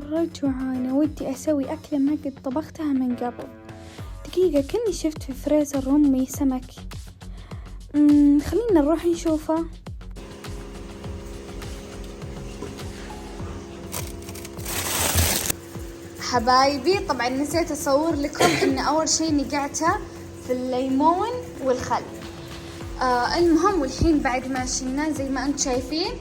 مرة جوعانة، ودي أسوي أكلة ما قد طبختها من قبل. دقيقة، كني شفت في فريزر أمي سمك. خلينا نروح نشوفه. حبايبي، طبعا نسيت أصور لكم إن أول شي نقعته في الليمون والخل. المهم، والحين بعد ما شلناه زي ما أنتم شايفين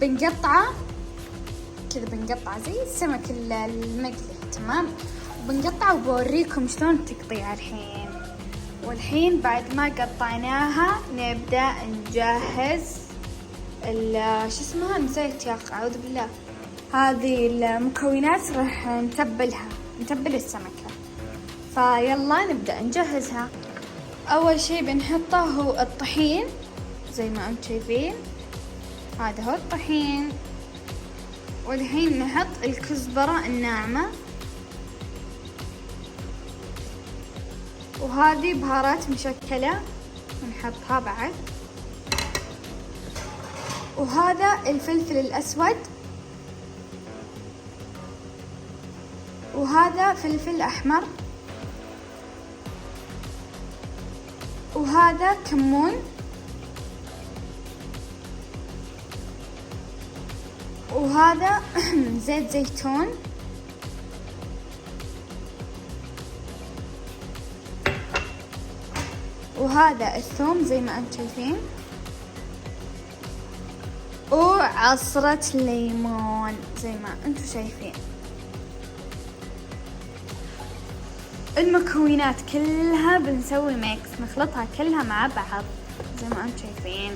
بنقطعه كذا، بنقطعه زي السمك المقلي، تمام؟ بنقطعه وبوريكم شلون تقطيعه الحين. والحين بعد ما قطعناها نبدأ نجهز شو اسمها، نسيت يا أخي، أعوذ بالله. هذه المكونات راح نتبل السمكة، فيلا نبدأ نجهزها. أول شي بنحطه هو الطحين زي ما أنتم شايفين، هذا هو الطحين. والحين نحط الكزبرة الناعمة، وهذه بهارات مشكلة نحطها بعد، وهذا الفلفل الأسود، وهذا فلفل أحمر، وهذا كمون، وهذا زيت زيتون، وهذا الثوم زي ما انتم شايفين، وعصرة ليمون زي ما انتم شايفين. المكونات كلها بنسوي ميكس، نخلطها كلها مع بعض زي ما انتم شايفين.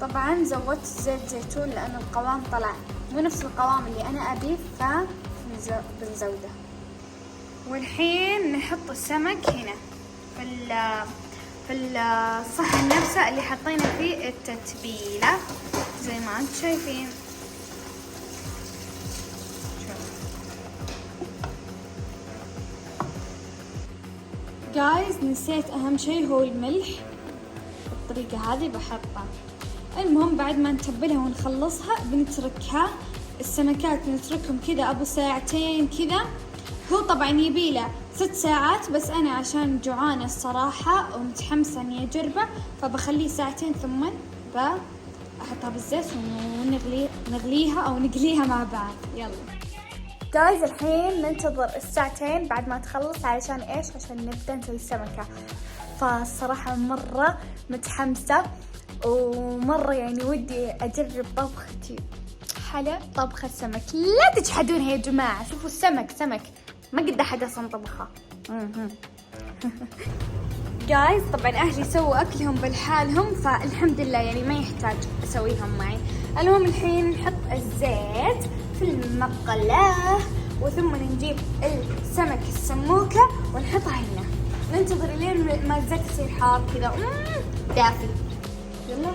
طبعا زودت زيت زيتون لأن القوام طلع مو نفس القوام اللي أنا أبيه، فبنزوده. والحين نحط السمك هنا في الصحن نفسه اللي حطينا فيه التتبيلة زي ما انتم شايفين. جايز، نسيت أهم شيء هو الملح، بالطريقة هذه بحطه. المهم بعد ما نتبلها ونخلصها بنتركها، السمكات بنتركهم كذا أبو ساعتين كذا. هو طبعا يبيله 6 ساعات، بس أنا عشان جوعانة الصراحة ومتحمسة إني أجربه فبخليه ساعتين، ثم أحطها بالزيت ونغليها أو نقليها مع بعض. يلا جايز، الحين ننتظر الساعتين بعد ما تخلص علشان إيش؟ عشان نبدأ نسوي السمكة. فالصراحة مرة متحمسة ومرة يعني ودي أجرب طبختي حلا طبخة سمك. لا تجحدونها يا جماعة، شوفوا السمك سمك، ما قد أحد أصلا طبخه. جايز، طبعا أهلي سووا أكلهم بالحالهم، فالحمد لله يعني ما يحتاج أسويهم معي. المهم الحين نحط الزيت في المقلاة، وثم نجيب السمك السموكة ونحطها هنا، ننتظر لين ما الزيت يصير حار كذا دافي. يلا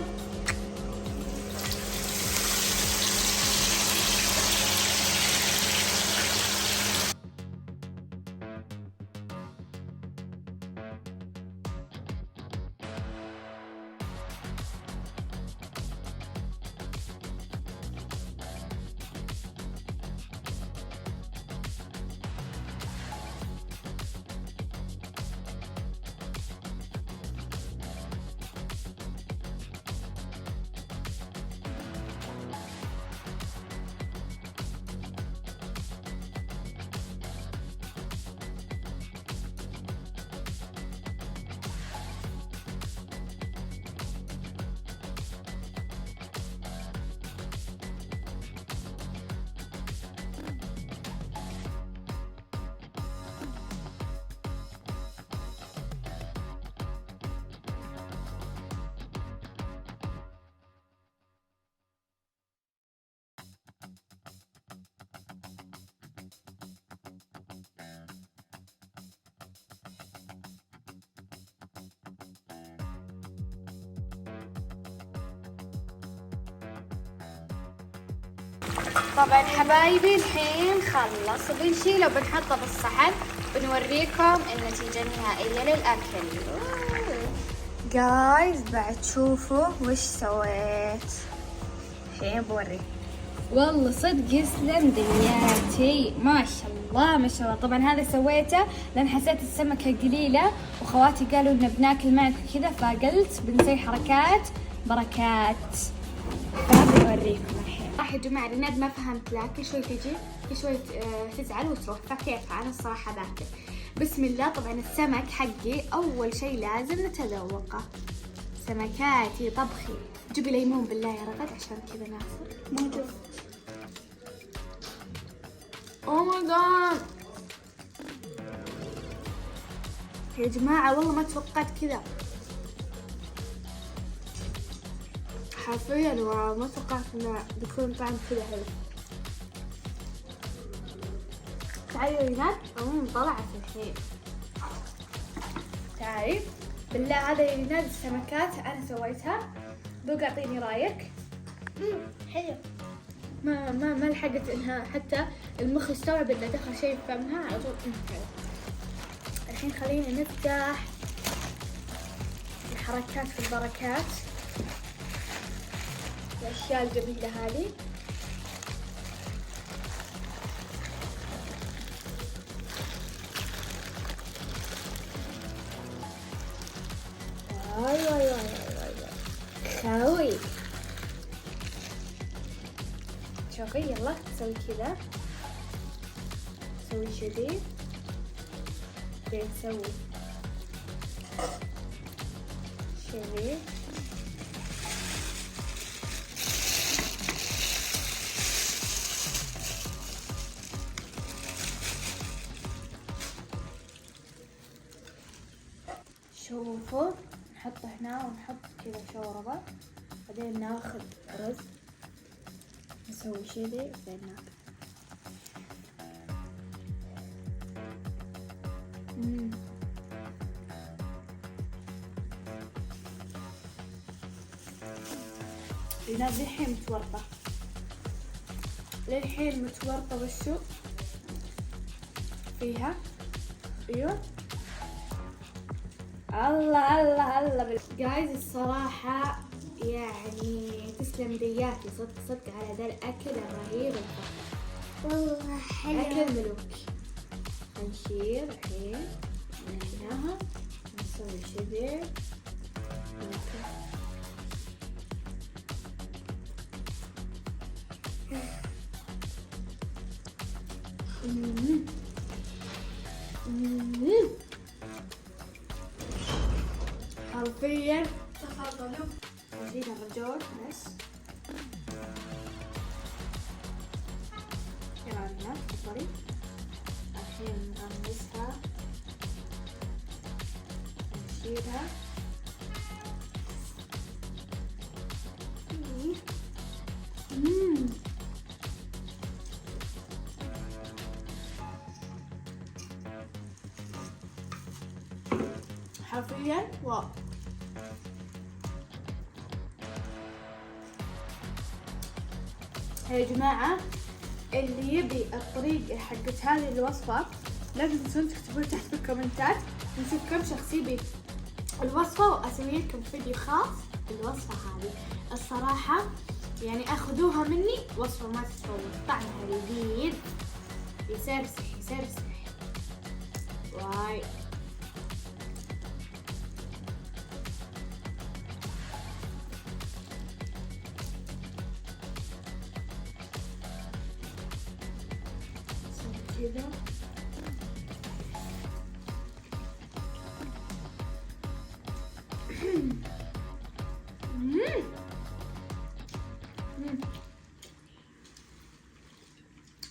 طبعا حبايبي الحين خلص، بنشيله وبنحطه بالصحن، بنوريكم النتيجة النهائية للأكل. جايز بعد شوفوا وش سويت. الحين بوريك. والله صدق يسلم دنياتي، ما شاء الله ما شاء الله. طبعا هذا سويته لان حسيت السمكة قليلة وخواتي قالوا ان بناكل معك كذا، فقلت بنسوي حركات بركات. بوريكم الحين. راح يا جماعة رناد ما فهمت لها، كل شوي تجي كل شوي تزعل وتروح، فكيف انا الصراحة باكل. بسم الله. طبعا السمك حقي اول شيء لازم نتذوقه. سمكاتي طبخي. جيبي ليمون بالله يا رغد عشان كذا ناخذ. موجود. اوه ماي جاد يا جماعة والله ما توقعت كذا حرفيا، ما توقعت انه بيكون طعم كذا حلو. تعالي ريناد طلعت الحين. تعالي بالله. هذا يا ريناد السمكات انا سويتها، ذوق اعطيني رايك. حلو. ما لحقت انها حتى المخ يستوعب انه دخل شيء في فمها على طول. حلو. الحين خلينا نفتح الحركات في البركات، الاشياء الجميلة هذه. واي واي واي واي واي. خوي شوفي يلا تسوي كذا، تسوي كذي، بعدين تسوي كذي. شوفوا نحطه هنا ونحط كذا شوربة، بعدين ناخذ رز نسوي كذي وبعدين ناكل. ريناد للحين متورطة، للحين متورطة وشو فيها. ايوه الله الله الله. جايز الصراحة يعني تسلم دياتي صدق صدق على ذا الأكل الرهيب الفخم. والله حلو. أكل ملوك. نشيل الحين نحناها نسوي كذي حرفيا. تفضلوا. نزيد الرجول بس. يلا هنا تفضلي. الحين نغمسها نشيلها. حرفيا واو. يا جماعة اللي يبي الطريقة حقت هذه الوصفة لا تنسون تكتبوا تحت بالكومنتات، نشوف كم شخص يبي الوصفة وأسوي لكم فيديو خاص بالوصفة هذه. الصراحة يعني أخذوها مني وصفة ما تتفوت، طعمها لذيذ يسرسح يسرسح. واي كذا.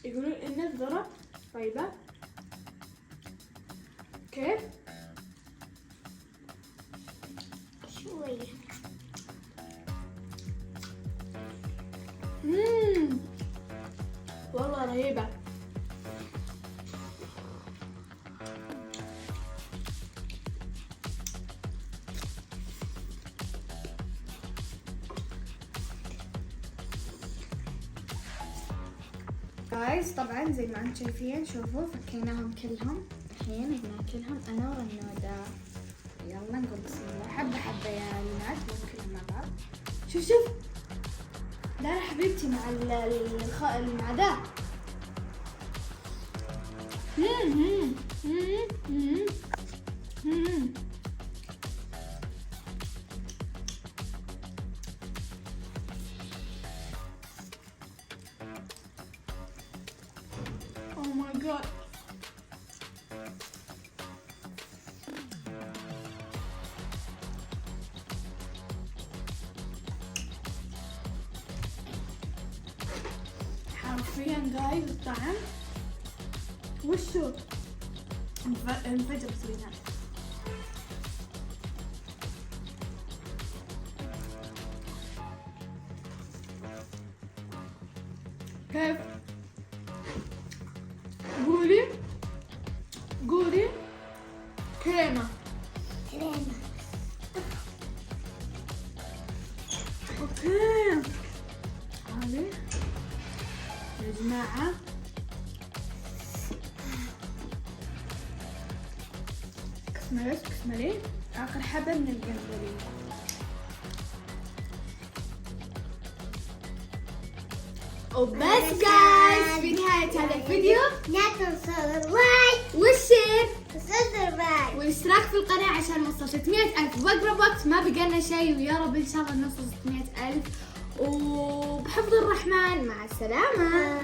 يقولون ان الذرة طيبة. كيف؟ شوية. والله رهيبة. جايز طبعا زي ما انتم شايفين، شوفوا فكيناهم كلهم، الحين بناكلهم انا ورنودة. يلا نقول بسم الله حبة حبة يا بنات ممكن مع بعض. شوف دار حبيبتي مع مع ده. Oh my god. حرفيا جايز الطعم وشو انفجر سوينا. كيف؟ قولي كريمة. اوكي هذه يا جماعة كسملي آخر حبة من الجمبري. وبس جايز في نهاية هذا الفيديو لا تنسوا اللايك والشير والسبسكرايب والاشتراك في القناة عشان نوصل 600,000 بأقرب وقت. ما بقالنا شيء ويا رب إن شاء الله نوصل 600,000 وبحفظ الرحمن. مع السلامة.